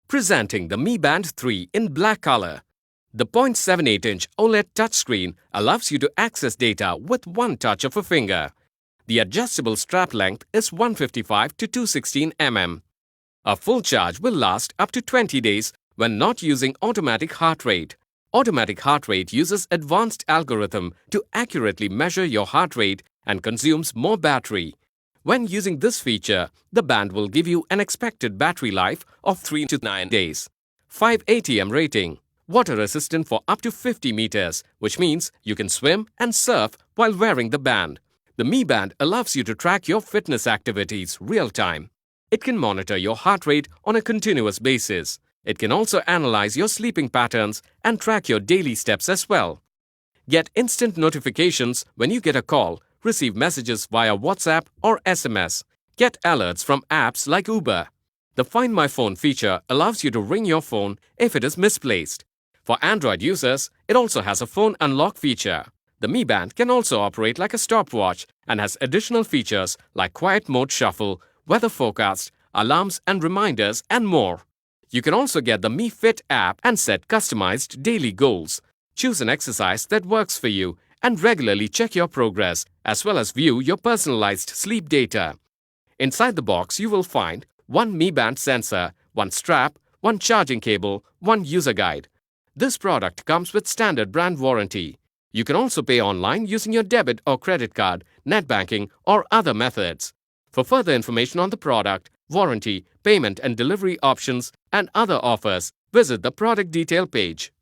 Presenting the Mi Band 3 in black color. The 0.78-inch OLED touchscreen allows you to access data with one touch of a finger. The adjustable strap length is 155 to 216 mm. A full charge will last up to 20 days when not using automatic heart rate. Automatic heart rate uses advanced algorithm to accurately measure your heart rate and consumes more battery. When using this feature, the band will give you an expected battery life of 3 to 9 days. 5 ATM rating. Water resistant for up to 50 meters, which means you can swim and surf while wearing the band. The Mi Band allows you to track your fitness activities real-time. It can monitor your heart rate on a continuous basis. It can also analyze your sleeping patterns and track your daily steps as well. Get instant notifications when you get a call, receive messages via WhatsApp or SMS. Get alerts from apps like Uber. The Find My Phone feature allows you to ring your phone if it is misplaced. For Android users, it also has a phone unlock feature. The Mi Band can also operate like a stopwatch and has additional features like quiet mode shuffle, weather forecast, alarms and reminders, and more. You can also get the Mi Fit app and set customized daily goals. Choose an exercise that works for you and regularly check your progress, as well as view your personalized sleep data. Inside the box, you will find one Mi Band sensor, one strap, one charging cable, one user guide. This product comes with standard brand warranty. You can also pay online using your debit or credit card, net banking, or other methods. For further information on the product, warranty, payment and delivery options, and other offers, visit the product detail page.